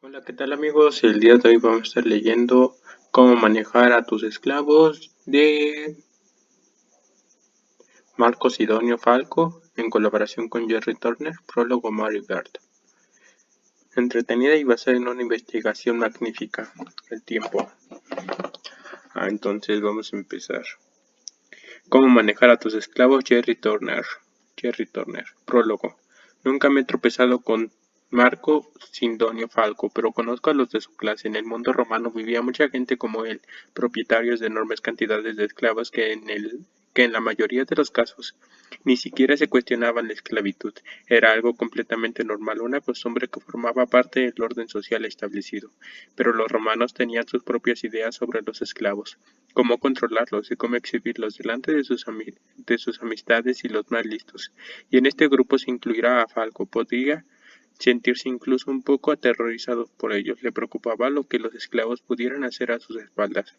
Hola, ¿qué tal amigos? El día de hoy vamos a estar leyendo Cómo manejar a tus esclavos de Marco Sidonio Falco en colaboración con Jerry Turner, prólogo Mary Bird. Entretenida y basada en una investigación magnífica. El tiempo. Entonces vamos a empezar. Cómo manejar a tus esclavos, Jerry Turner. Prólogo. Nunca me he tropezado con Marco Sidonio Falco, pero conozco a los de su clase. En el mundo romano vivía mucha gente como él, propietarios de enormes cantidades de esclavos que en la mayoría de los casos ni siquiera se cuestionaban la esclavitud. Era algo completamente normal, una costumbre que formaba parte del orden social establecido. Pero los romanos tenían sus propias ideas sobre los esclavos, cómo controlarlos y cómo exhibirlos delante de sus amistades y los más listos. Y en este grupo se incluirá a Falco. Podría sentirse incluso un poco aterrorizado por ellos. Le preocupaba lo que los esclavos pudieran hacer a sus espaldas,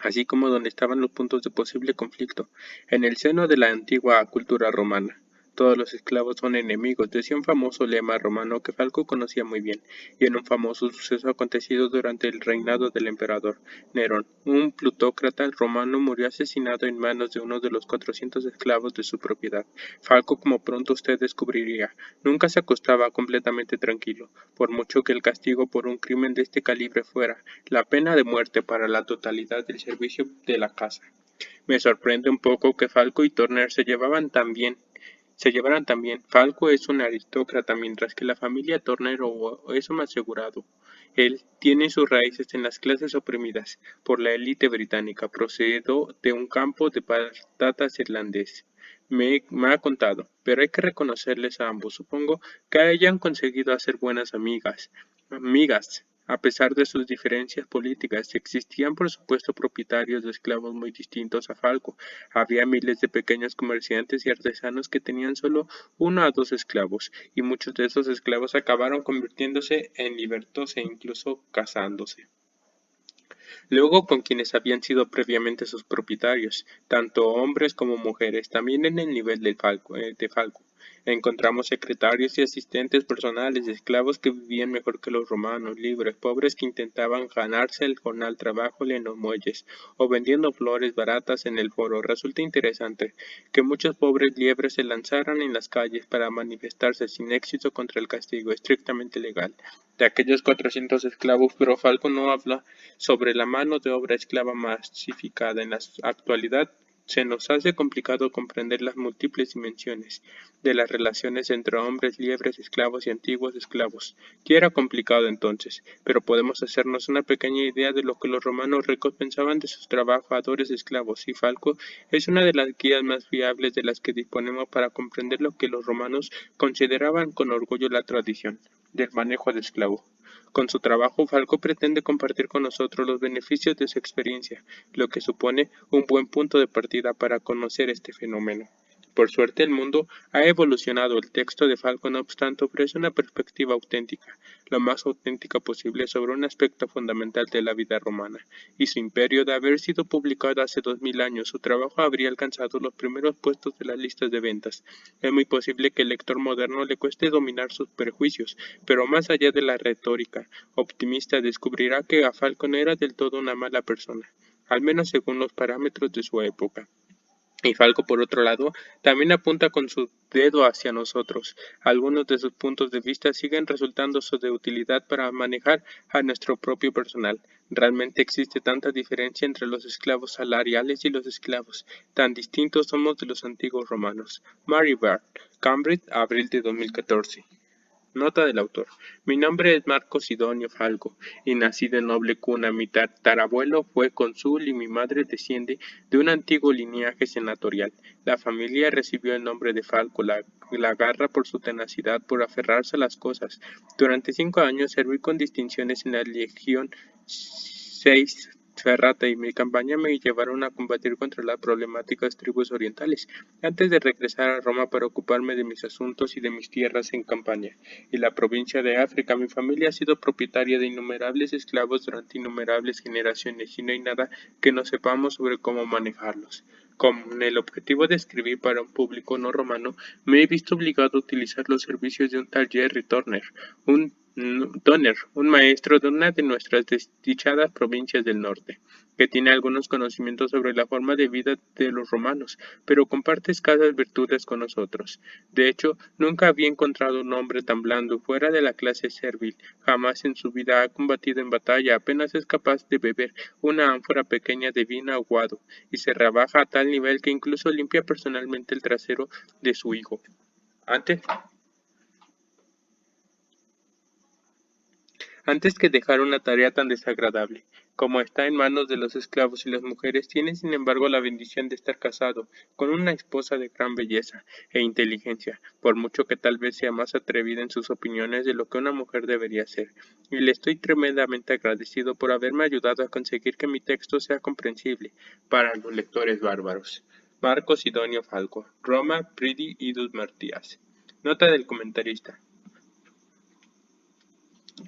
así como donde estaban los puntos de posible conflicto. En el seno de la antigua cultura romana, todos los esclavos son enemigos, decía un famoso lema romano que Falco conocía muy bien, y en un famoso suceso acontecido durante el reinado del emperador Nerón, un plutócrata romano murió asesinado en manos de uno de los 400 esclavos de su propiedad. Falco, como pronto usted descubriría, nunca se acostaba completamente tranquilo, por mucho que el castigo por un crimen de este calibre fuera la pena de muerte para la totalidad del servicio de la casa. Me sorprende un poco que Falco y Turner se llevaran tan bien. Falco es un aristócrata, mientras que la familia Turner es un asegurado. Él tiene sus raíces en las clases oprimidas por la élite británica. Procedo de un campo de patatas irlandés. Me ha contado, pero hay que reconocerles a ambos. Supongo que hayan conseguido hacer buenas amigas, a pesar de sus diferencias políticas. Existían por supuesto propietarios de esclavos muy distintos a Falco. Había miles de pequeños comerciantes y artesanos que tenían solo 1 a 2 esclavos, y muchos de esos esclavos acabaron convirtiéndose en libertos e incluso casándose luego con quienes habían sido previamente sus propietarios, tanto hombres como mujeres. También en el nivel de Falco encontramos secretarios y asistentes personales, esclavos que vivían mejor que los romanos, libres, pobres que intentaban ganarse el jornal trabajo en los muelles o vendiendo flores baratas en el foro. Resulta interesante que muchos pobres liebres se lanzaran en las calles para manifestarse sin éxito contra el castigo estrictamente legal de aquellos 400 esclavos, pero Falco no habla sobre la mano de obra esclava masificada. En la actualidad se nos hace complicado comprender las múltiples dimensiones de las relaciones entre hombres libres, esclavos y antiguos esclavos. Ya era complicado entonces, pero podemos hacernos una pequeña idea de lo que los romanos ricos pensaban de sus trabajadores esclavos, y Falco es una de las guías más fiables de las que disponemos para comprender lo que los romanos consideraban con orgullo la tradición del manejo de esclavos. Con su trabajo, Falco pretende compartir con nosotros los beneficios de su experiencia, lo que supone un buen punto de partida para conocer este fenómeno. Por suerte, el mundo ha evolucionado. El texto de Falco, no obstante, ofrece una perspectiva auténtica, lo más auténtica posible, sobre un aspecto fundamental de la vida romana, y su imperio. De haber sido publicado hace 2000 años, su trabajo habría alcanzado los primeros puestos de las listas de ventas. Es muy posible que el lector moderno le cueste dominar sus prejuicios, pero más allá de la retórica optimista, descubrirá que a Falco no era del todo una mala persona, al menos según los parámetros de su época. Y Falco, por otro lado, también apunta con su dedo hacia nosotros. Algunos de sus puntos de vista siguen resultando de utilidad para manejar a nuestro propio personal. Realmente existe tanta diferencia entre los esclavos salariales y los esclavos. Tan distintos somos de los antiguos romanos. Mary Bird, Cambridge, abril de 2014. Nota del autor. Mi nombre es Marco Sidonio Falco, y nací de noble cuna. Mi tatarabuelo fue cónsul y mi madre desciende de un antiguo linaje senatorial. La familia recibió el nombre de Falco, la garra por su tenacidad, por aferrarse a las cosas. Durante 5 años serví con distinciones en la Legión 6 Ferrata, y mi campaña me llevaron a combatir contra las problemáticas tribus orientales, antes de regresar a Roma para ocuparme de mis asuntos y de mis tierras en Campania y la provincia de África. Mi familia ha sido propietaria de innumerables esclavos durante innumerables generaciones, y no hay nada que no sepamos sobre cómo manejarlos. Con el objetivo de escribir para un público no romano, me he visto obligado a utilizar los servicios de un tal Jerry Turner, un Donner, un maestro de una de nuestras desdichadas provincias del norte, que tiene algunos conocimientos sobre la forma de vida de los romanos, pero comparte escasas virtudes con nosotros. De hecho, nunca había encontrado un hombre tan blando fuera de la clase servil. Jamás en su vida ha combatido en batalla, apenas es capaz de beber una ánfora pequeña de vino aguado, y se rebaja a tal nivel que incluso limpia personalmente el trasero de su hijo. Antes que dejar una tarea tan desagradable, como está en manos de los esclavos y las mujeres, tiene sin embargo la bendición de estar casado con una esposa de gran belleza e inteligencia, por mucho que tal vez sea más atrevida en sus opiniones de lo que una mujer debería ser, y le estoy tremendamente agradecido por haberme ayudado a conseguir que mi texto sea comprensible para los lectores bárbaros. Marco Sidonio Falco, Roma, Pridi Idus Martias. Nota del comentarista.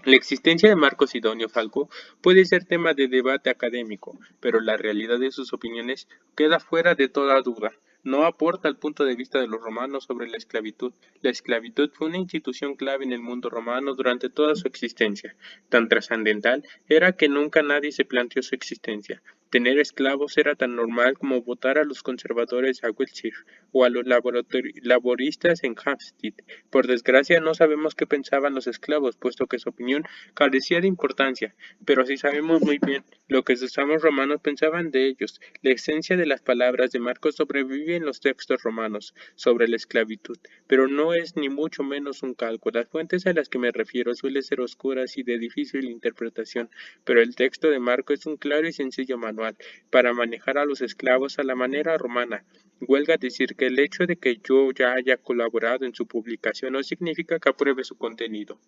La existencia de Marco Sidonio Falco puede ser tema de debate académico, pero la realidad de sus opiniones queda fuera de toda duda. No aporta el punto de vista de los romanos sobre la esclavitud. La esclavitud fue una institución clave en el mundo romano durante toda su existencia. Tan trascendental era que nunca nadie se planteó su existencia. Tener esclavos era tan normal como votar a los conservadores a Wiltshire o a los laboristas en Hampstead. Por desgracia no sabemos qué pensaban los esclavos, puesto que su opinión carecía de importancia, pero sí sabemos muy bien lo que sus amos romanos pensaban de ellos. La esencia de las palabras de Marcos sobrevive en los textos romanos sobre la esclavitud, pero no es ni mucho menos un calco. Las fuentes a las que me refiero suelen ser oscuras y de difícil interpretación, pero el texto de Marcos es un claro y sencillo manual para manejar a los esclavos a la manera romana. Huelga decir que el hecho de que yo ya haya colaborado en su publicación no significa que apruebe su contenido.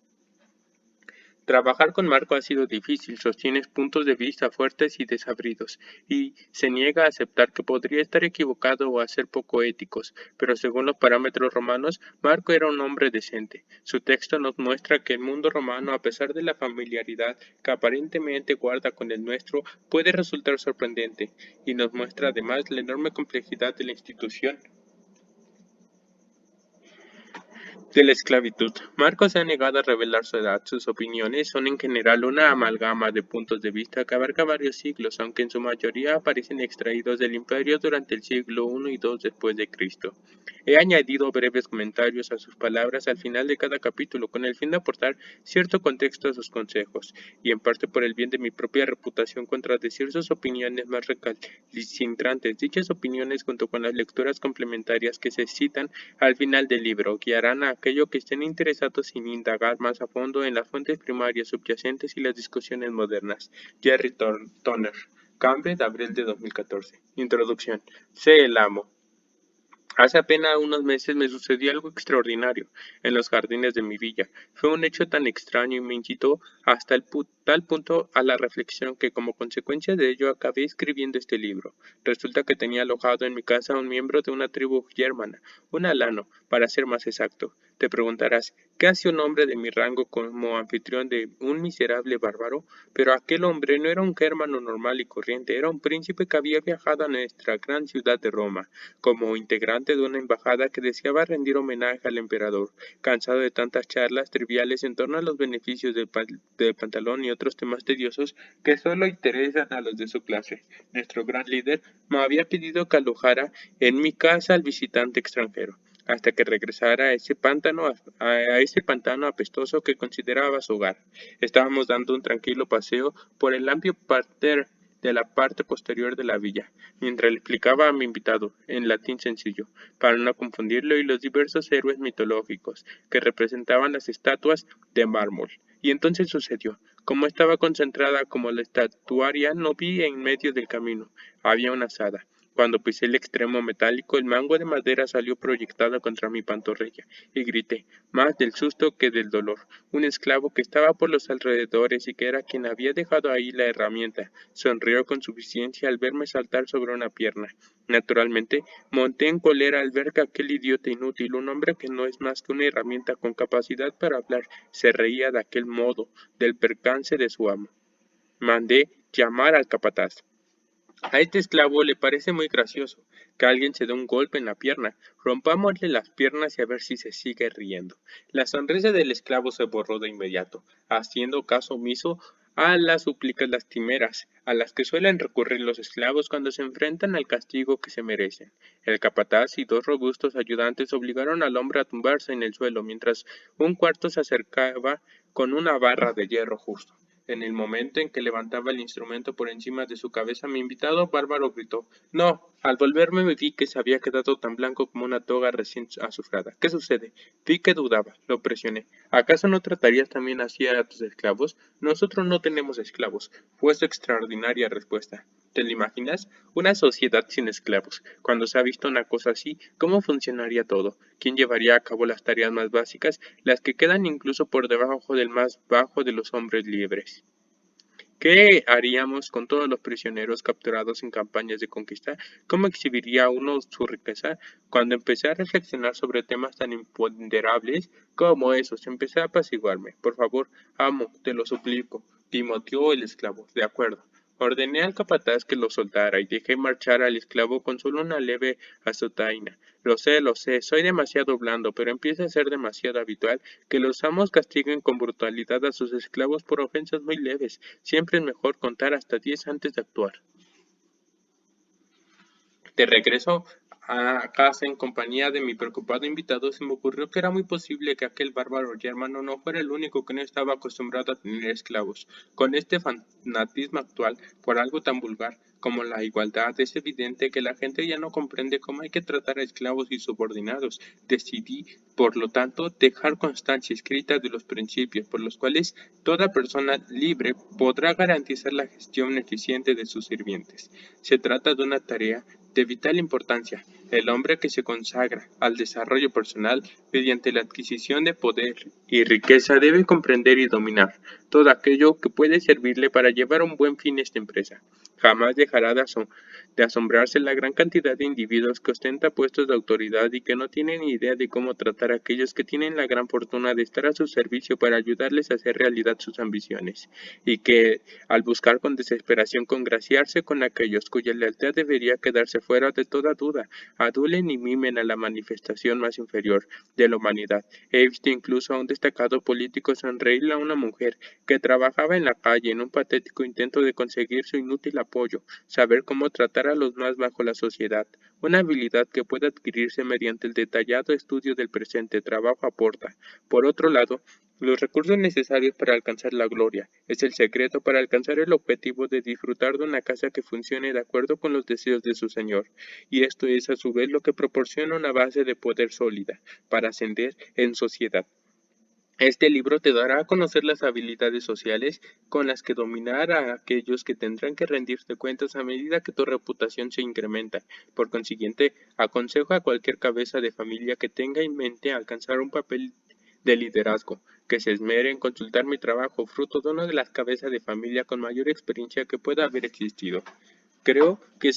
Trabajar con Marco ha sido difícil, sostiene puntos de vista fuertes y desabridos, y se niega a aceptar que podría estar equivocado o a ser poco éticos, pero según los parámetros romanos, Marco era un hombre decente. Su texto nos muestra que el mundo romano, a pesar de la familiaridad que aparentemente guarda con el nuestro, puede resultar sorprendente, y nos muestra además la enorme complejidad de la institución de la esclavitud. Marcos se ha negado a revelar su edad. Sus opiniones son en general una amalgama de puntos de vista que abarca varios siglos, aunque en su mayoría aparecen extraídos del imperio durante el siglo I y II después de Cristo. He añadido breves comentarios a sus palabras al final de cada capítulo con el fin de aportar cierto contexto a sus consejos, y en parte por el bien de mi propia reputación contradecir sus opiniones más recalcitrantes. Dichas opiniones, junto con las lecturas complementarias que se citan al final del libro, guiarán a aquellos que estén interesados en indagar más a fondo en las fuentes primarias subyacentes y las discusiones modernas. Jerry Toner, Cambridge, abril de 2014. Introducción. Sé el amo. Hace apenas unos meses me sucedió algo extraordinario en los jardines de mi villa. Fue un hecho tan extraño y me incitó hasta tal punto a la reflexión que como consecuencia de ello acabé escribiendo este libro. Resulta que tenía alojado en mi casa a un miembro de una tribu germana, un alano, para ser más exacto. Te preguntarás, ¿qué hace un hombre de mi rango como anfitrión de un miserable bárbaro? Pero aquel hombre no era un germano normal y corriente, era un príncipe que había viajado a nuestra gran ciudad de Roma como integrante de una embajada que deseaba rendir homenaje al emperador, cansado de tantas charlas triviales en torno a los beneficios del pantalón y otros temas tediosos que solo interesan a los de su clase. Nuestro gran líder me había pedido que alojara en mi casa al visitante extranjero, hasta que regresara a ese pantano apestoso que consideraba su hogar. Estábamos dando un tranquilo paseo por el amplio parterre de la parte posterior de la villa, mientras le explicaba a mi invitado, en latín sencillo, para no confundirlo, y los diversos héroes mitológicos que representaban las estatuas de mármol. Y entonces sucedió. Como estaba concentrada como la estatuaria, no vi en medio del camino. Había una asada. Cuando pisé el extremo metálico, el mango de madera salió proyectado contra mi pantorrilla, y grité, más del susto que del dolor. Un esclavo que estaba por los alrededores y que era quien había dejado ahí la herramienta, sonrió con suficiencia al verme saltar sobre una pierna. Naturalmente, monté en cólera al ver que aquel idiota inútil, un hombre que no es más que una herramienta con capacidad para hablar, se reía de aquel modo del percance de su amo. Mandé llamar al capataz. A este esclavo le parece muy gracioso que alguien se dé un golpe en la pierna. Rompámosle las piernas y a ver si se sigue riendo. La sonrisa del esclavo se borró de inmediato, haciendo caso omiso a las súplicas lastimeras a las que suelen recurrir los esclavos cuando se enfrentan al castigo que se merecen. El capataz y dos robustos ayudantes obligaron al hombre a tumbarse en el suelo mientras un cuarto se acercaba con una barra de hierro justo. En el momento en que levantaba el instrumento por encima de su cabeza, mi invitado bárbaro gritó: «¡No!». Al volverme me vi que se había quedado tan blanco como una toga recién azufrada. «¿Qué sucede?». Vi que dudaba. Lo presioné. «¿Acaso no tratarías también así a tus esclavos?». «Nosotros no tenemos esclavos», fue su extraordinaria respuesta. ¿Te lo imaginas? Una sociedad sin esclavos. Cuando se ha visto una cosa así, ¿cómo funcionaría todo? ¿Quién llevaría a cabo las tareas más básicas, las que quedan incluso por debajo del más bajo de los hombres libres? ¿Qué haríamos con todos los prisioneros capturados en campañas de conquista? ¿Cómo exhibiría uno su riqueza? Cuando empecé a reflexionar sobre temas tan imponderables como esos, empecé a apaciguarme. «Por favor, amo, te lo suplico», gimoteó el esclavo. «De acuerdo». Ordené al capataz que lo soltara y dejé marchar al esclavo con solo una leve azotaina. Lo sé, soy demasiado blando, pero empieza a ser demasiado habitual que los amos castiguen con brutalidad a sus esclavos por ofensas muy leves. Siempre es mejor contar hasta 10 antes de actuar. De regreso a casa en compañía de mi preocupado invitado, se me ocurrió que era muy posible que aquel bárbaro germano no fuera el único que no estaba acostumbrado a tener esclavos. Con este fanatismo actual por algo tan vulgar como la igualdad, es evidente que la gente ya no comprende cómo hay que tratar a esclavos y subordinados. Decidí, por lo tanto, dejar constancia escrita de los principios por los cuales toda persona libre podrá garantizar la gestión eficiente de sus sirvientes. Se trata de una tarea de vital importancia. El hombre que se consagra al desarrollo personal mediante la adquisición de poder y riqueza debe comprender y dominar todo aquello que puede servirle para llevar a un buen fin esta empresa. Jamás dejará de asombrarse la gran cantidad de individuos que ostenta puestos de autoridad y que no tienen ni idea de cómo tratar a aquellos que tienen la gran fortuna de estar a su servicio para ayudarles a hacer realidad sus ambiciones, y que, al buscar con desesperación congraciarse con aquellos cuya lealtad debería quedarse fuera de toda duda, adulen y mimen a la manifestación más inferior de la humanidad. He visto incluso a un destacado político sonreírle a una mujer que trabajaba en la calle en un patético intento de conseguir su inútil apoyo, saber cómo tratar a los más bajo la sociedad, una habilidad que puede adquirirse mediante el detallado estudio del presente trabajo aporta. Por otro lado, los recursos necesarios para alcanzar la gloria es el secreto para alcanzar el objetivo de disfrutar de una casa que funcione de acuerdo con los deseos de su señor, y esto es a su vez lo que proporciona una base de poder sólida para ascender en sociedad. Este libro te dará a conocer las habilidades sociales con las que dominar a aquellos que tendrán que rendirte cuentas a medida que tu reputación se incrementa. Por consiguiente, aconsejo a cualquier cabeza de familia que tenga en mente alcanzar un papel de liderazgo, que se esmere en consultar mi trabajo, fruto de una de las cabezas de familia con mayor experiencia que pueda haber existido. Creo que,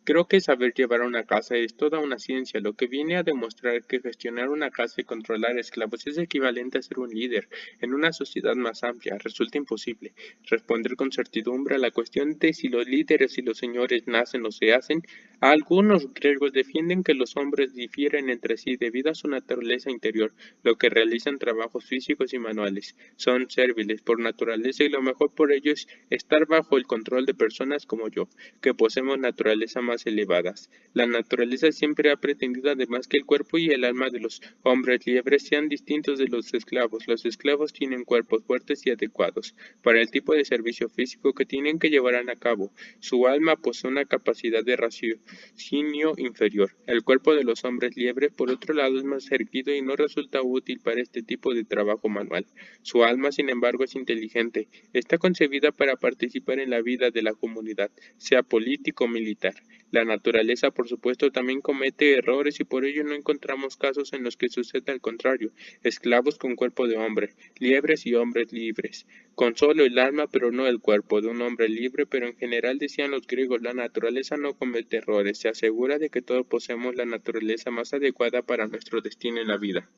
Creo que saber llevar una casa es toda una ciencia, lo que viene a demostrar que gestionar una casa y controlar esclavos es equivalente a ser un líder. En una sociedad más amplia resulta imposible responder con certidumbre a la cuestión de si los líderes y los señores nacen o se hacen. Algunos griegos defienden que los hombres difieren entre sí debido a su naturaleza interior, lo que realizan trabajos físicos y manuales. Son serviles por naturaleza y lo mejor por ello es estar bajo el control de personas como yo, que poseemos naturaleza más elevadas. La naturaleza siempre ha pretendido además que el cuerpo y el alma de los hombres libres sean distintos de los esclavos. Los esclavos tienen cuerpos fuertes y adecuados para el tipo de servicio físico que tienen que llevar a cabo. Su alma posee una capacidad de raciocinio inferior. El cuerpo de los hombres libres, por otro lado, es más erguido y no resulta útil para este tipo de trabajo manual. Su alma, sin embargo, es inteligente. Está concebida para participar en la vida de la comunidad, sea político o militar. La naturaleza, por supuesto, también comete errores y por ello no encontramos casos en los que suceda al contrario. Esclavos con cuerpo de hombre, liebres y hombres libres, con solo el alma pero no el cuerpo de un hombre libre, pero en general decían los griegos, la naturaleza no comete errores, se asegura de que todos poseemos la naturaleza más adecuada para nuestro destino en la vida.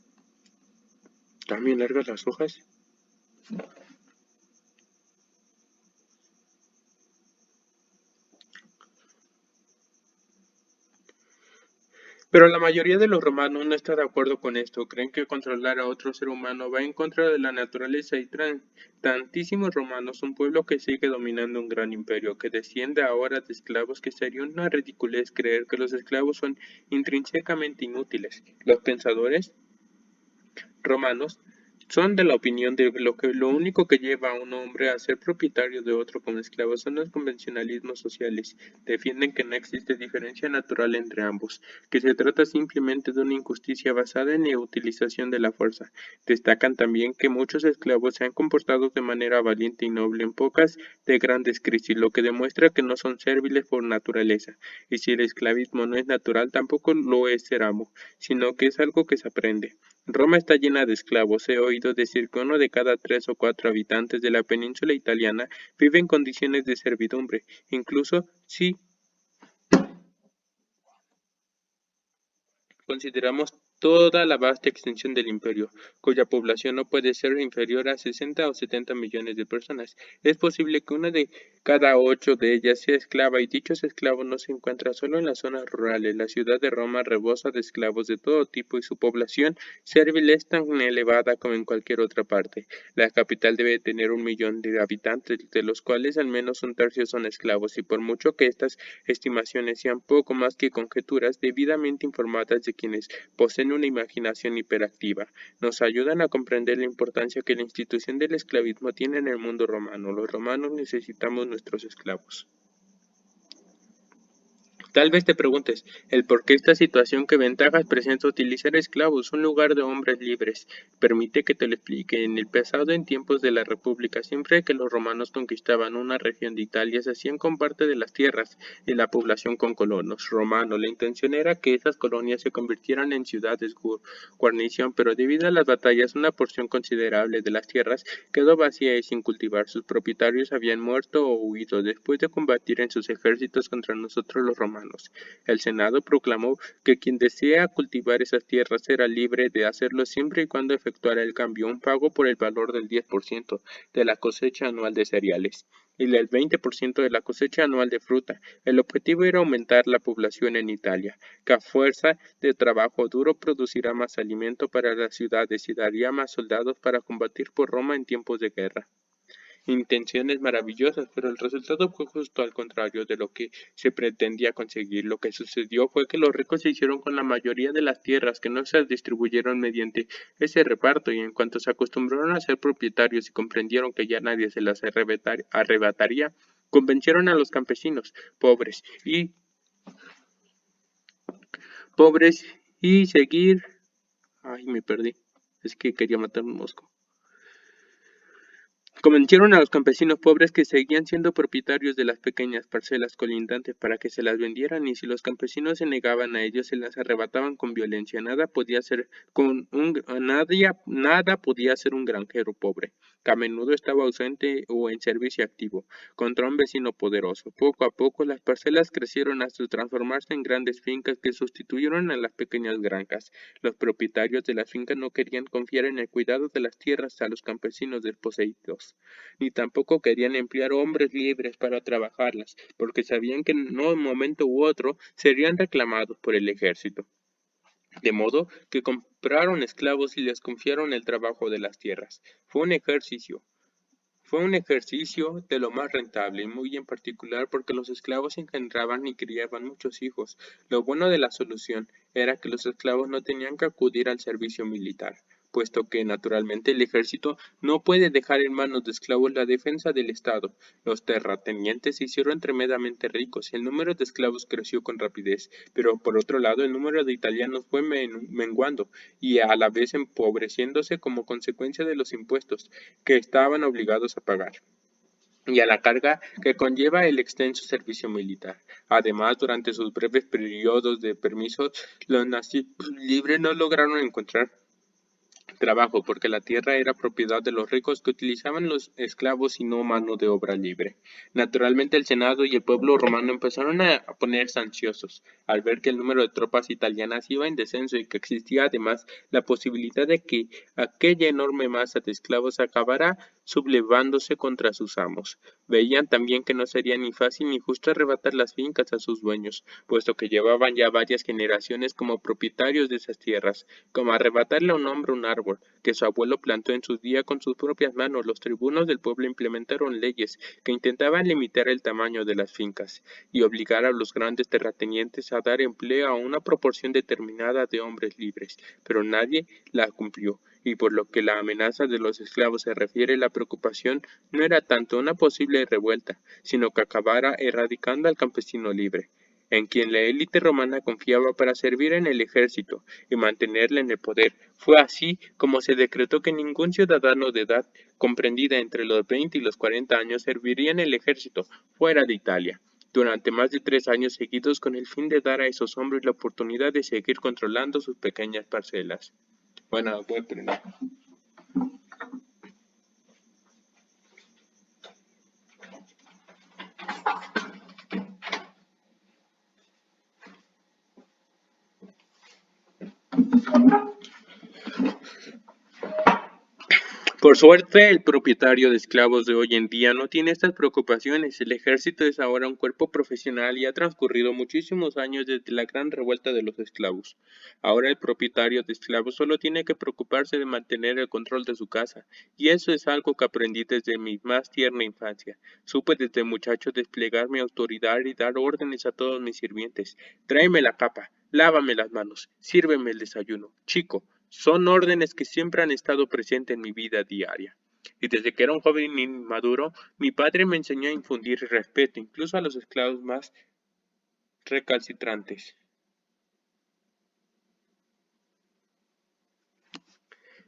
¿También largas las hojas? Pero la mayoría de los romanos no está de acuerdo con esto, creen que controlar a otro ser humano va en contra de la naturaleza y tantísimos romanos, un pueblo que sigue dominando un gran imperio, que desciende ahora de esclavos, que sería una ridiculez creer que los esclavos son intrínsecamente inútiles. Los pensadores romanos son de la opinión de que lo único que lleva a un hombre a ser propietario de otro como esclavo son los convencionalismos sociales. Defienden que no existe diferencia natural entre ambos, que se trata simplemente de una injusticia basada en la utilización de la fuerza. Destacan también que muchos esclavos se han comportado de manera valiente y noble en pocas de grandes crisis, lo que demuestra que no son serviles por naturaleza. Y si el esclavismo no es natural, tampoco lo es ser amo, sino que es algo que se aprende. Roma está llena de esclavos. He oído decir que 1 de cada 3 o 4 habitantes de la península italiana vive en condiciones de servidumbre, incluso si consideramos toda la vasta extensión del imperio, cuya población no puede ser inferior a 60 o 70 millones de personas. Es posible que 1 de cada 8 de ellas sea esclava, y dichos esclavos no se encuentran solo en las zonas rurales. La ciudad de Roma rebosa de esclavos de todo tipo y su población servil es tan elevada como en cualquier otra parte. La capital debe tener 1 millón de habitantes, de los cuales al menos un tercio son esclavos, y por mucho que estas estimaciones sean poco más que conjeturas debidamente informadas de quienes poseen una imaginación hiperactiva, nos ayudan a comprender la importancia que la institución del esclavismo tiene en el mundo romano. Los romanos necesitamos nuestros esclavos. Tal vez te preguntes, el por qué esta situación, qué ventajas presenta utilizar esclavos, un lugar de hombres libres. Permite que te lo explique. En el pasado, en tiempos de la República, siempre que los romanos conquistaban una región de Italia, se hacían con parte de las tierras y la población con colonos romanos. La intención era que esas colonias se convirtieran en ciudades guarnición, pero debido a las batallas, una porción considerable de las tierras quedó vacía y sin cultivar. Sus propietarios habían muerto o huido después de combatir en sus ejércitos contra nosotros los romanos. El Senado proclamó que quien desea cultivar esas tierras será libre de hacerlo siempre y cuando efectuara el cambio, un pago por el valor del 10% de la cosecha anual de cereales y del 20% de la cosecha anual de fruta. El objetivo era aumentar la población en Italia, que a fuerza de trabajo duro producirá más alimento para las ciudades y daría más soldados para combatir por Roma en tiempos de guerra. Intenciones maravillosas, pero el resultado fue justo al contrario de lo que se pretendía conseguir. Lo que sucedió fue que los ricos se hicieron con la mayoría de las tierras, que no se distribuyeron mediante ese reparto, y en cuanto se acostumbraron a ser propietarios y comprendieron que ya nadie se las arrebataría, convencieron a los campesinos pobres y seguir... Ay, me perdí. Es que quería matar un mosco. Convencieron a los campesinos pobres que seguían siendo propietarios de las pequeñas parcelas colindantes para que se las vendieran, y si los campesinos se negaban a ellos, se las arrebataban con violencia. Nada podía hacer un granjero pobre, que a menudo estaba ausente o en servicio activo, contra un vecino poderoso. Poco a poco las parcelas crecieron hasta transformarse en grandes fincas que sustituyeron a las pequeñas granjas. Los propietarios de las fincas no querían confiar en el cuidado de las tierras a los campesinos desposeídos, ni tampoco querían emplear hombres libres para trabajarlas, porque sabían que en un momento u otro serían reclamados por el ejército. De modo que compraron esclavos y les confiaron el trabajo de las tierras. Fue un ejercicio de lo más rentable, y muy en particular porque los esclavos engendraban y criaban muchos hijos. Lo bueno de la solución era que los esclavos no tenían que acudir al servicio militar, puesto que, naturalmente, el ejército no puede dejar en manos de esclavos la defensa del Estado. Los terratenientes se hicieron tremendamente ricos y el número de esclavos creció con rapidez, pero por otro lado el número de italianos fue menguando y a la vez empobreciéndose como consecuencia de los impuestos que estaban obligados a pagar y a la carga que conlleva el extenso servicio militar. Además, durante sus breves periodos de permisos, los nacidos libres no lograron encontrar trabajo, porque la tierra era propiedad de los ricos, que utilizaban los esclavos y no mano de obra libre. Naturalmente el Senado y el pueblo romano empezaron a ponerse ansiosos al ver que el número de tropas italianas iba en descenso y que existía además la posibilidad de que aquella enorme masa de esclavos acabara sublevándose contra sus amos. Veían también que no sería ni fácil ni justo arrebatar las fincas a sus dueños, puesto que llevaban ya varias generaciones como propietarios de esas tierras, como arrebatarle a un hombre un árbol, que su abuelo plantó en su día con sus propias manos. Los tribunos del pueblo implementaron leyes que intentaban limitar el tamaño de las fincas y obligar a los grandes terratenientes a dar empleo a una proporción determinada de hombres libres, pero nadie la cumplió, y por lo que la amenaza de los esclavos se refiere, la preocupación no era tanto una posible revuelta, sino que acabara erradicando al campesino libre, en quien la élite romana confiaba para servir en el ejército y mantenerle en el poder. Fue así como se decretó que ningún ciudadano de edad comprendida entre los 20 y los 40 años serviría en el ejército fuera de Italia durante más de 3 años seguidos, con el fin de dar a esos hombres la oportunidad de seguir controlando sus pequeñas parcelas. Bueno, voy a prender. Por suerte, el propietario de esclavos de hoy en día no tiene estas preocupaciones. El ejército es ahora un cuerpo profesional y ha transcurrido muchísimos años desde la gran revuelta de los esclavos. Ahora el propietario de esclavos solo tiene que preocuparse de mantener el control de su casa, y eso es algo que aprendí desde mi más tierna infancia. Supe desde muchacho desplegar mi autoridad y dar órdenes a todos mis sirvientes. Tráeme la capa, lávame las manos, sírveme el desayuno. Chico, son órdenes que siempre han estado presentes en mi vida diaria. Y desde que era un joven inmaduro, mi padre me enseñó a infundir respeto incluso a los esclavos más recalcitrantes.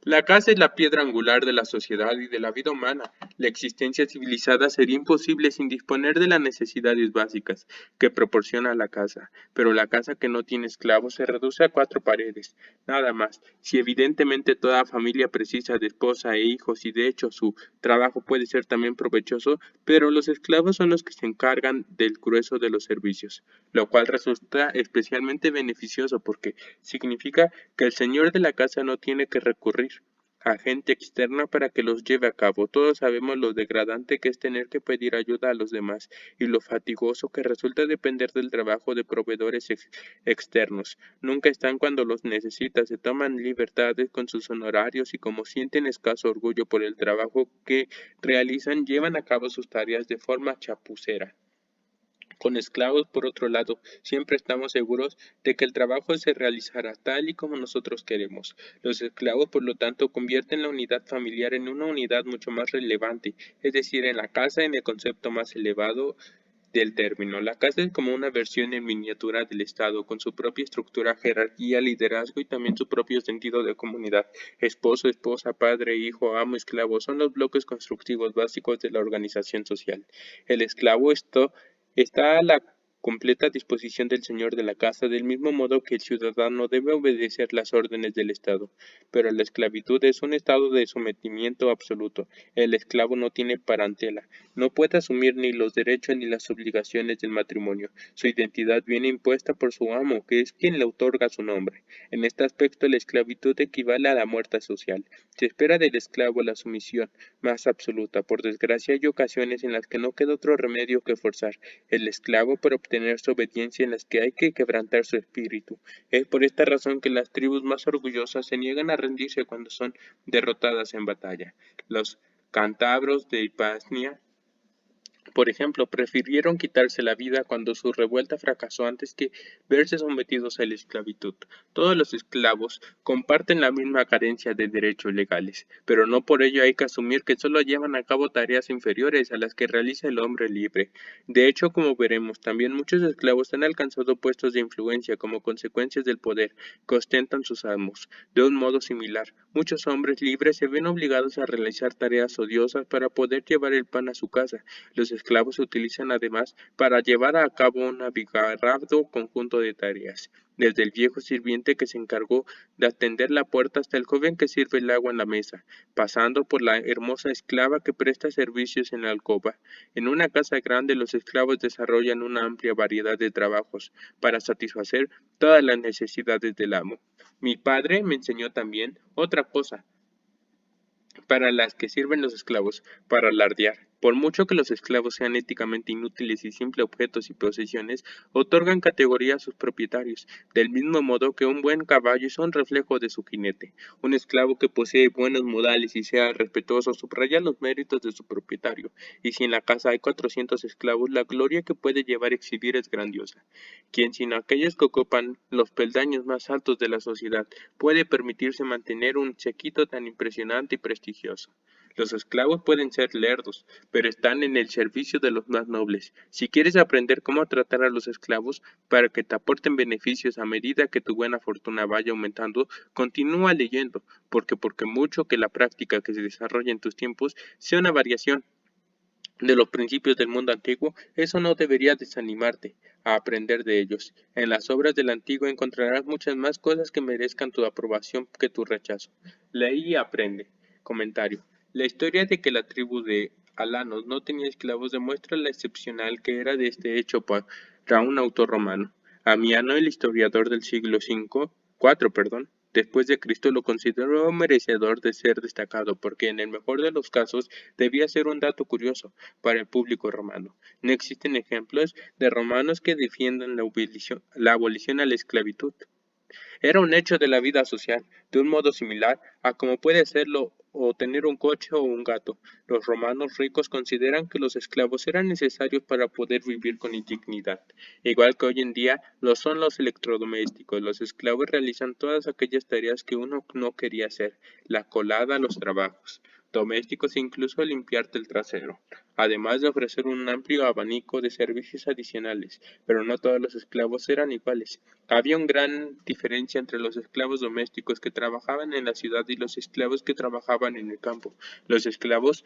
La casa es la piedra angular de la sociedad y de la vida humana. La existencia civilizada sería imposible sin disponer de las necesidades básicas que proporciona la casa, pero la casa que no tiene esclavos se reduce a 4 paredes, nada más. Si evidentemente toda familia precisa de esposa e hijos y de hecho su trabajo puede ser también provechoso, pero los esclavos son los que se encargan del grueso de los servicios, lo cual resulta especialmente beneficioso porque significa que el señor de la casa no tiene que recurrir a gente externa para que los lleve a cabo. Todos sabemos lo degradante que es tener que pedir ayuda a los demás y lo fatigoso que resulta depender del trabajo de proveedores externos. Nunca están cuando los necesitas, se toman libertades con sus honorarios y como sienten escaso orgullo por el trabajo que realizan, llevan a cabo sus tareas de forma chapucera. Con esclavos, por otro lado, siempre estamos seguros de que el trabajo se realizará tal y como nosotros queremos. Los esclavos, por lo tanto, convierten la unidad familiar en una unidad mucho más relevante, es decir, en la casa en el concepto más elevado del término. La casa es como una versión en miniatura del Estado, con su propia estructura, jerarquía, liderazgo y también su propio sentido de comunidad. Esposo, esposa, padre, hijo, amo, esclavo son los bloques constructivos básicos de la organización social. El esclavo está a la completa disposición del señor de la casa, del mismo modo que el ciudadano debe obedecer las órdenes del Estado. Pero la esclavitud es un estado de sometimiento absoluto. El esclavo no tiene parentela, no puede asumir ni los derechos ni las obligaciones del matrimonio. Su identidad viene impuesta por su amo, que es quien le otorga su nombre. En este aspecto, la esclavitud equivale a la muerte social. Se espera del esclavo la sumisión más absoluta. Por desgracia, hay ocasiones en las que no queda otro remedio que forzar el esclavo para obtener su obediencia, en las que hay que quebrantar su espíritu. Es por esta razón que las tribus más orgullosas se niegan a rendirse cuando son derrotadas en batalla. Los cántabros de Hispania, por ejemplo, prefirieron quitarse la vida cuando su revuelta fracasó antes que verse sometidos a la esclavitud. Todos los esclavos comparten la misma carencia de derechos legales, pero no por ello hay que asumir que solo llevan a cabo tareas inferiores a las que realiza el hombre libre. De hecho, como veremos, también muchos esclavos han alcanzado puestos de influencia como consecuencias del poder que ostentan sus amos. De un modo similar, muchos hombres libres se ven obligados a realizar tareas odiosas para poder llevar el pan a su casa. Los esclavos se utilizan además para llevar a cabo un abigarrado conjunto de tareas, desde el viejo sirviente que se encargó de atender la puerta hasta el joven que sirve el agua en la mesa, pasando por la hermosa esclava que presta servicios en la alcoba. En una casa grande los esclavos desarrollan una amplia variedad de trabajos para satisfacer todas las necesidades del amo. Mi padre me enseñó también otra cosa, para las que sirven los esclavos, para alardear. Por mucho que los esclavos sean éticamente inútiles y simples objetos y posesiones, otorgan categoría a sus propietarios, del mismo modo que un buen caballo es un reflejo de su jinete. Un esclavo que posee buenos modales y sea respetuoso subraya los méritos de su propietario, y si en la casa hay 400 esclavos, la gloria que puede llevar a exhibir es grandiosa. Quien, sino aquellos que ocupan los peldaños más altos de la sociedad, puede permitirse mantener un séquito tan impresionante y prestigioso. Los esclavos pueden ser lerdos, pero están en el servicio de los más nobles. Si quieres aprender cómo tratar a los esclavos para que te aporten beneficios a medida que tu buena fortuna vaya aumentando, continúa leyendo, porque mucho que la práctica que se desarrolla en tus tiempos sea una variación de los principios del mundo antiguo, eso no debería desanimarte a aprender de ellos. En las obras del antiguo encontrarás muchas más cosas que merezcan tu aprobación que tu rechazo. Lee y aprende. Comentario. La historia de que la tribu de alanos no tenía esclavos demuestra la excepcional que era de este hecho para un autor romano. Amiano, el historiador del siglo IV, después de Cristo, lo consideró merecedor de ser destacado porque en el mejor de los casos debía ser un dato curioso para el público romano. No existen ejemplos de romanos que defiendan la abolición a la esclavitud. Era un hecho de la vida social, de un modo similar a como puede serlo o tener un coche o un gato. Los romanos ricos consideran que los esclavos eran necesarios para poder vivir con dignidad. Igual que hoy en día lo son los electrodomésticos. Los esclavos realizan todas aquellas tareas que uno no quería hacer, la colada, los trabajos domésticos e incluso limpiarte el trasero, además de ofrecer un amplio abanico de servicios adicionales, pero no todos los esclavos eran iguales. Había una gran diferencia entre los esclavos domésticos que trabajaban en la ciudad y los esclavos que trabajaban en el campo. Los esclavos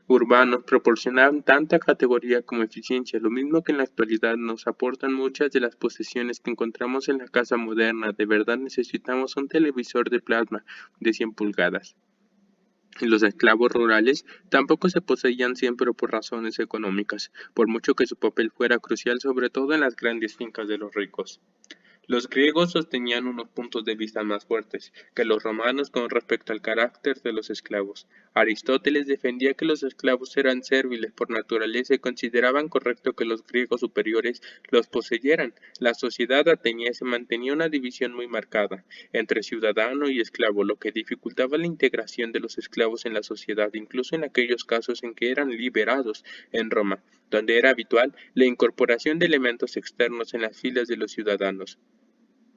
urbanos proporcionaban tanta categoría como eficiencia, lo mismo que en la actualidad nos aportan muchas de las posesiones que encontramos en la casa moderna. De verdad necesitamos un televisor de plasma de 100 pulgadas. Los esclavos rurales tampoco se poseían siempre por razones económicas, por mucho que su papel fuera crucial sobre todo en las grandes fincas de los ricos. Los griegos sostenían unos puntos de vista más fuertes que los romanos con respecto al carácter de los esclavos. Aristóteles defendía que los esclavos eran serviles por naturaleza y consideraban correcto que los griegos superiores los poseyeran. La sociedad ateniense mantenía una división muy marcada entre ciudadano y esclavo, lo que dificultaba la integración de los esclavos en la sociedad, incluso en aquellos casos en que eran liberados en Roma, donde era habitual la incorporación de elementos externos en las filas de los ciudadanos.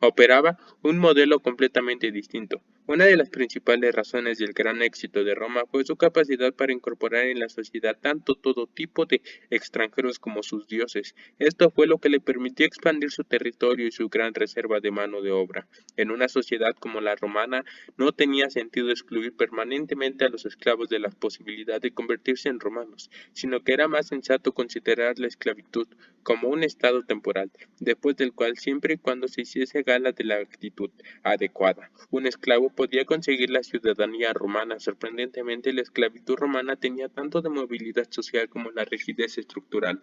Operaba un modelo completamente distinto. Una de las principales razones del gran éxito de Roma fue su capacidad para incorporar en la sociedad tanto todo tipo de extranjeros como sus dioses. Esto fue lo que le permitió expandir su territorio y su gran reserva de mano de obra. En una sociedad como la romana, no tenía sentido excluir permanentemente a los esclavos de la posibilidad de convertirse en romanos, sino que era más sensato considerar la esclavitud como un estado temporal, después del cual siempre y cuando se hiciese gala de la actitud adecuada, un esclavo podía conseguir la ciudadanía romana. Sorprendentemente, la esclavitud romana tenía tanto de movilidad social como la rigidez estructural.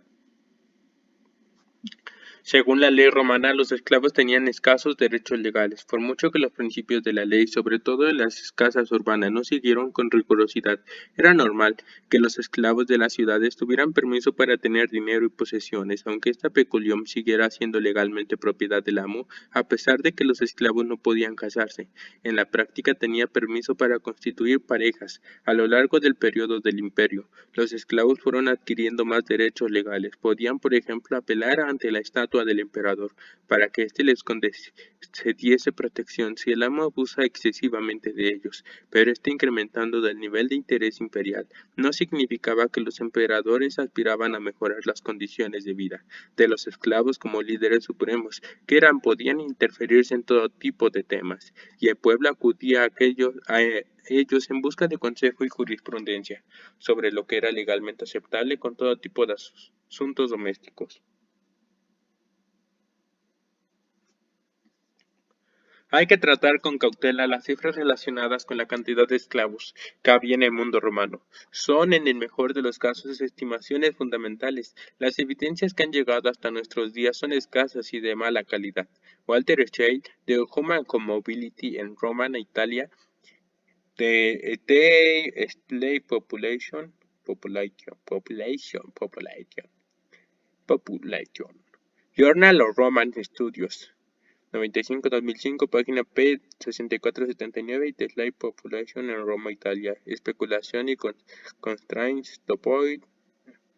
Según la ley romana, los esclavos tenían escasos derechos legales, por mucho que los principios de la ley, sobre todo en las casas urbanas, no siguieron con rigurosidad. Era normal que los esclavos de las ciudades tuvieran permiso para tener dinero y posesiones, aunque esta peculium siguiera siendo legalmente propiedad del amo, a pesar de que los esclavos no podían casarse. En la práctica tenía permiso para constituir parejas. A lo largo del periodo del imperio, los esclavos fueron adquiriendo más derechos legales. Podían, por ejemplo, apelar ante la estatua del emperador para que éste les concediese protección si el amo abusa excesivamente de ellos, pero este incrementando del nivel de interés imperial no significaba que los emperadores aspiraban a mejorar las condiciones de vida de los esclavos como líderes supremos, que podían interferirse en todo tipo de temas, y el pueblo acudía a ellos en busca de consejo y jurisprudencia sobre lo que era legalmente aceptable con todo tipo de asuntos domésticos. Hay que tratar con cautela las cifras relacionadas con la cantidad de esclavos que había en el mundo romano. Son, en el mejor de los casos, estimaciones fundamentales. Las evidencias que han llegado hasta nuestros días son escasas y de mala calidad. Walter Scheel, de Human Mobility en Roma, Italia, The slave population. Journal of Roman Studies. 95-2005, página p. 64-79 y The Slave Population en Roma, Italia. Especulación y Constraints Topoid.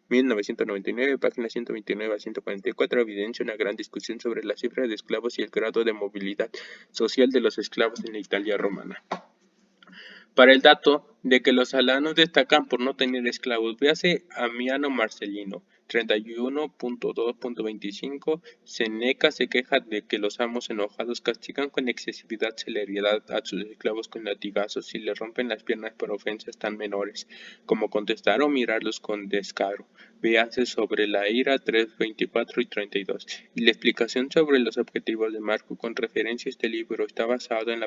1999, página 129 a 144, evidencia una gran discusión sobre la cifra de esclavos y el grado de movilidad social de los esclavos en la Italia romana. Para el dato de que los alanos destacan por no tener esclavos, véase Ammiano Marcelino, 31.2.25. Seneca se queja de que los amos enojados castigan con excesividad celeridad a sus esclavos con latigazos y les rompen las piernas por ofensas tan menores como contestar o mirarlos con descaro. Véase sobre la ira 3.24 y 32. Y la explicación sobre los objetivos de Marco con referencia a este libro está basado en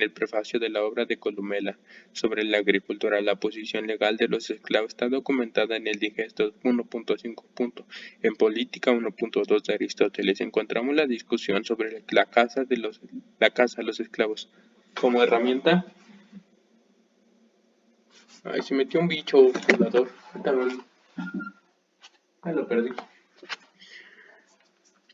el prefacio de la obra de Columela sobre la agricultura. La posición legal de los esclavos está documentada en el Digesto 1.5. En Política 1.2 de Aristóteles encontramos la discusión sobre la caza a los esclavos como herramienta. Ay, se metió un bicho volador. Lo perdí.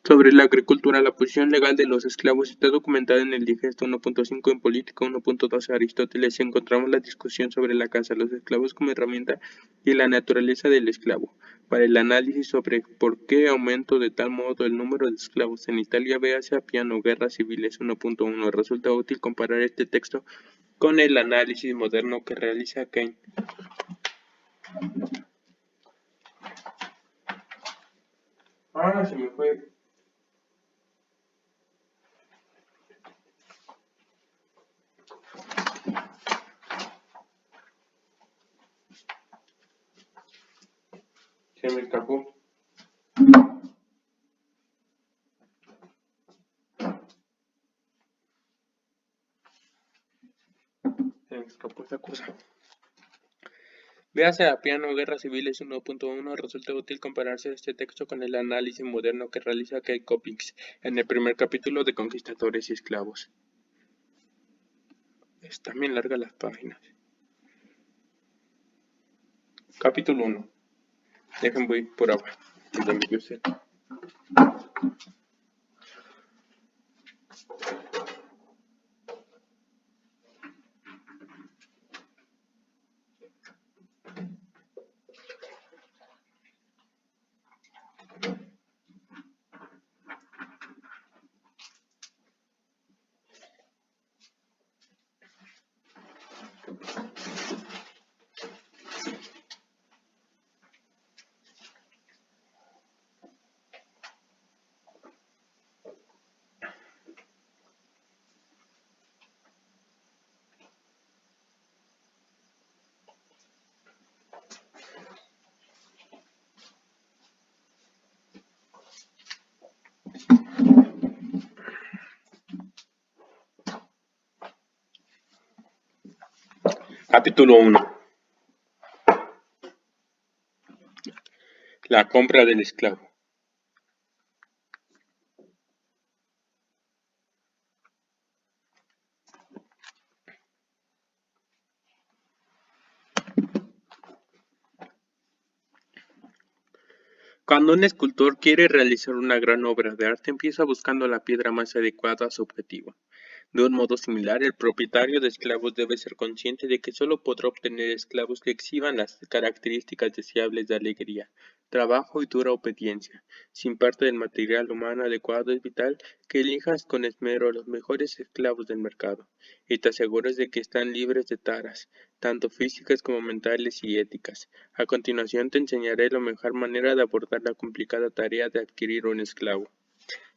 Sobre la agricultura, la posición legal de los esclavos está documentada en el Digesto 1.5. En Política 1.2 de Aristóteles encontramos la discusión sobre la caza a los esclavos como herramienta y la naturaleza del esclavo. Para el análisis sobre por qué aumentó de tal modo el número de esclavos en Italia, véase Appiano, Guerras Civiles 1.1. Resulta útil comparar este texto con el análisis moderno que realiza Keynes. Se me fue. Se me escapó. Se me escapó esa cosa. Véase Appiano, Guerras Civiles 1.1. Resulta útil compararse este texto con el análisis moderno que realiza Kay Coppings en el primer capítulo de Conquistadores y Esclavos. Están bien largas las páginas. Capítulo 1. Dejen voy por agua. Donde yo sé. Capítulo 1. La compra del esclavo. Cuando un escultor quiere realizar una gran obra de arte, empieza buscando la piedra más adecuada a su objetivo. De un modo similar, el propietario de esclavos debe ser consciente de que solo podrá obtener esclavos que exhiban las características deseables de alegría, trabajo y dura obediencia. Sin parte del material humano adecuado, es vital que elijas con esmero los mejores esclavos del mercado y te asegures de que están libres de taras, tanto físicas como mentales y éticas. A continuación te enseñaré la mejor manera de abordar la complicada tarea de adquirir un esclavo.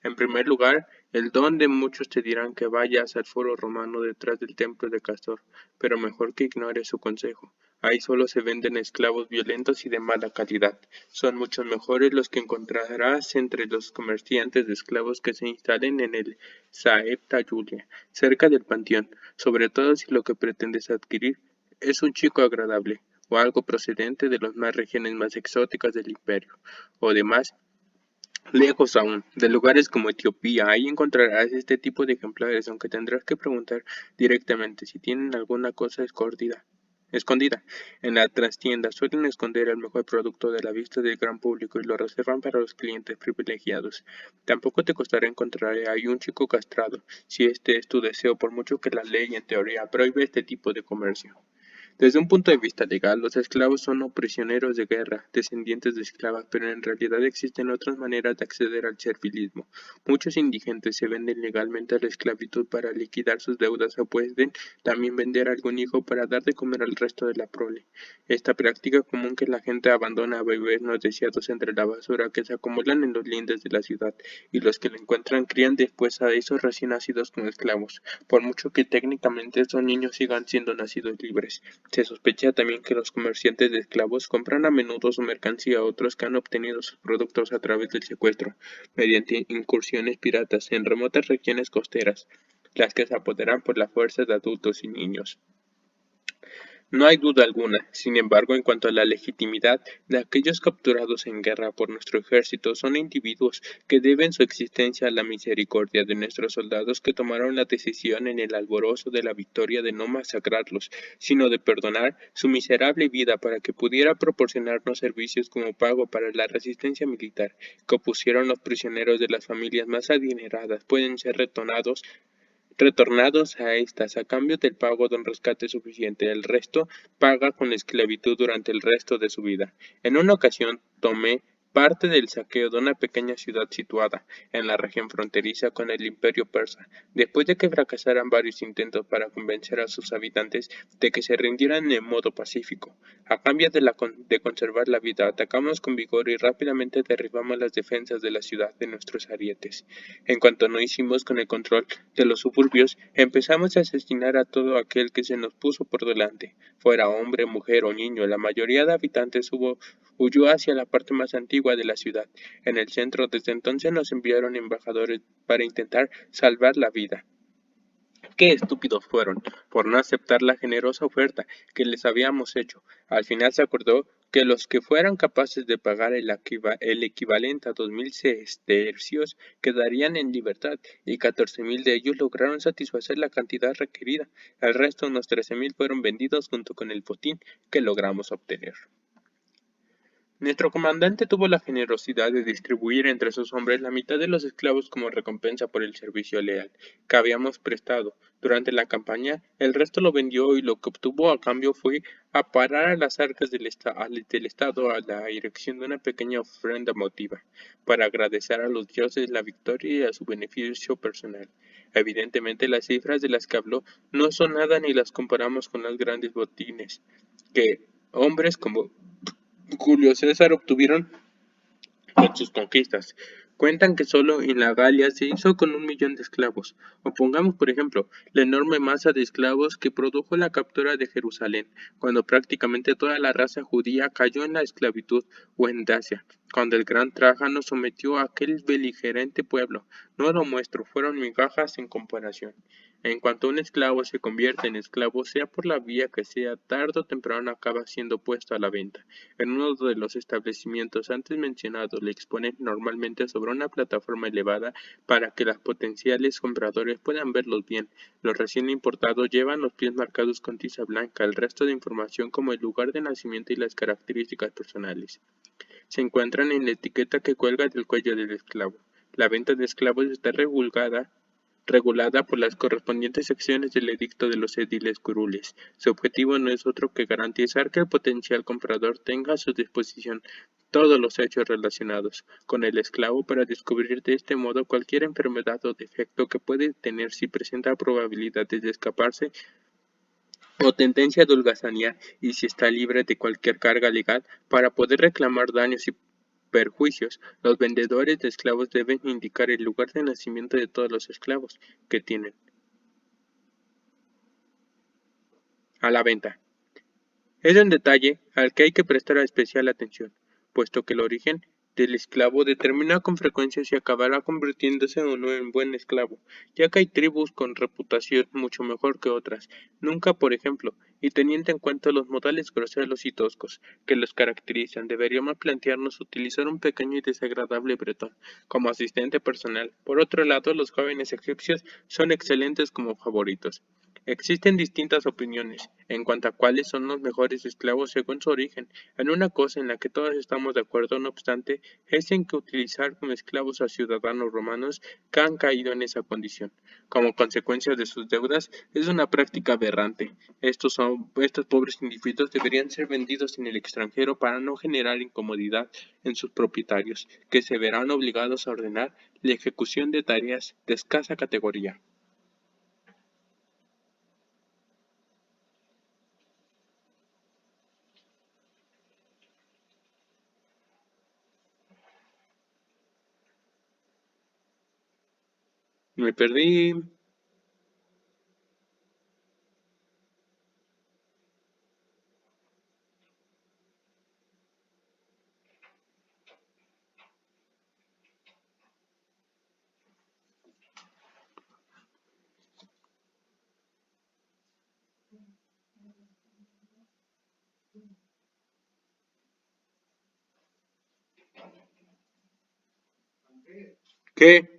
En primer lugar, el don de muchos te dirán que vayas al foro romano detrás del templo de Castor, pero mejor que ignores su consejo. Ahí solo se venden esclavos violentos y de mala calidad. Son muchos mejores los que encontrarás entre los comerciantes de esclavos que se instalen en el Saepta Julia, cerca del panteón, sobre todo si lo que pretendes adquirir es un chico agradable, o algo procedente de las regiones más exóticas del imperio, o demás Lejos aún, de lugares como Etiopía, ahí encontrarás este tipo de ejemplares, aunque tendrás que preguntar directamente si tienen alguna cosa escondida. En la trastienda suelen esconder el mejor producto de la vista del gran público y lo reservan para los clientes privilegiados. Tampoco te costará encontrar ahí un chico castrado, si este es tu deseo, por mucho que la ley en teoría prohíbe este tipo de comercio. Desde un punto de vista legal, los esclavos son o prisioneros de guerra, descendientes de esclavas, pero en realidad existen otras maneras de acceder al servilismo. Muchos indigentes se venden legalmente a la esclavitud para liquidar sus deudas o pueden también vender algún hijo para dar de comer al resto de la prole. Esta práctica común que la gente abandona a bebés no deseados entre la basura que se acumulan en los lindes de la ciudad, y los que la encuentran crían después a esos recién nacidos como esclavos, por mucho que técnicamente estos niños sigan siendo nacidos libres. Se sospecha también que los comerciantes de esclavos compran a menudo su mercancía a otros que han obtenido sus productos a través del secuestro, mediante incursiones piratas en remotas regiones costeras, las que se apoderan por la fuerza de adultos y niños. No hay duda alguna, sin embargo, en cuanto a la legitimidad de aquellos capturados en guerra por nuestro ejército, son individuos que deben su existencia a la misericordia de nuestros soldados que tomaron la decisión en el alborozo de la victoria de no masacrarlos, sino de perdonar su miserable vida para que pudiera proporcionarnos servicios como pago para la resistencia militar que opusieron los prisioneros de las familias más adineradas pueden ser retornados a estas a cambio del pago de un rescate suficiente. El resto paga con la esclavitud durante el resto de su vida. En una ocasión tomé parte del saqueo de una pequeña ciudad situada en la región fronteriza con el Imperio persa, después de que fracasaran varios intentos para convencer a sus habitantes de que se rindieran en modo pacífico. A cambio de conservar la vida, atacamos con vigor y rápidamente derribamos las defensas de la ciudad de nuestros arietes. En cuanto no hicimos con el control de los suburbios, empezamos a asesinar a todo aquel que se nos puso por delante, fuera hombre, mujer o niño. La mayoría de habitantes huyó hacia la parte más antigua de la ciudad. En el centro, desde entonces nos enviaron embajadores para intentar salvar la vida. Qué estúpidos fueron, por no aceptar la generosa oferta que les habíamos hecho. Al final se acordó que los que fueran capaces de pagar el equivalente a 2000 sestercios quedarían en libertad, y 14.000 de ellos lograron satisfacer la cantidad requerida. El resto, unos 13.000, fueron vendidos junto con el botín que logramos obtener. Nuestro comandante tuvo la generosidad de distribuir entre sus hombres la mitad de los esclavos como recompensa por el servicio leal que habíamos prestado durante la campaña. El resto lo vendió y lo que obtuvo a cambio fue a parar a las arcas del Estado a la erección de una pequeña ofrenda emotiva para agradecer a los dioses la victoria y a su beneficio personal. Evidentemente, las cifras de las que habló no son nada ni las comparamos con los grandes botines que hombres como Julio César obtuvieron con sus conquistas. Cuentan que solo en la Galia se hizo con 1 millón de esclavos. O pongamos, por ejemplo, la enorme masa de esclavos que produjo la captura de Jerusalén, cuando prácticamente toda la raza judía cayó en la esclavitud, o en Dacia, cuando el gran Trajano sometió a aquel beligerante pueblo. No lo muestro, fueron migajas en comparación. En cuanto un esclavo se convierte en esclavo, sea por la vía que sea, tarde o temprano acaba siendo puesto a la venta. En uno de los establecimientos antes mencionados le exponen normalmente sobre una plataforma elevada para que los potenciales compradores puedan verlos bien. Los recién importados llevan los pies marcados con tiza blanca, el resto de información como el lugar de nacimiento y las características personales se encuentran en la etiqueta que cuelga del cuello del esclavo. La venta de esclavos está regulada por las correspondientes secciones del Edicto de los Ediles Curules. Su objetivo no es otro que garantizar que el potencial comprador tenga a su disposición todos los hechos relacionados con el esclavo para descubrir de este modo cualquier enfermedad o defecto que puede tener si presenta probabilidades de escaparse o tendencia a holgazanear, y si está libre de cualquier carga legal para poder reclamar daños y perjuicios. Los vendedores de esclavos deben indicar el lugar de nacimiento de todos los esclavos que tienen a la venta. Es un detalle al que hay que prestar especial atención, puesto que el origen del esclavo determina con frecuencia si acabará convirtiéndose o no en buen esclavo, ya que hay tribus con reputación mucho mejor que otras. Nunca, por ejemplo, y teniendo en cuenta los modales groseros y toscos que los caracterizan, deberíamos plantearnos utilizar un pequeño y desagradable bretón como asistente personal. Por otro lado, los jóvenes egipcios son excelentes como favoritos. Existen distintas opiniones en cuanto a cuáles son los mejores esclavos según su origen. En una cosa en la que todos estamos de acuerdo, no obstante, es en que utilizar como esclavos a ciudadanos romanos que han caído en esa condición, como consecuencia de sus deudas, es una práctica aberrante. Estos pobres individuos deberían ser vendidos en el extranjero para no generar incomodidad en sus propietarios, que se verán obligados a ordenar la ejecución de tareas de escasa categoría. Me perdí. ¿Qué?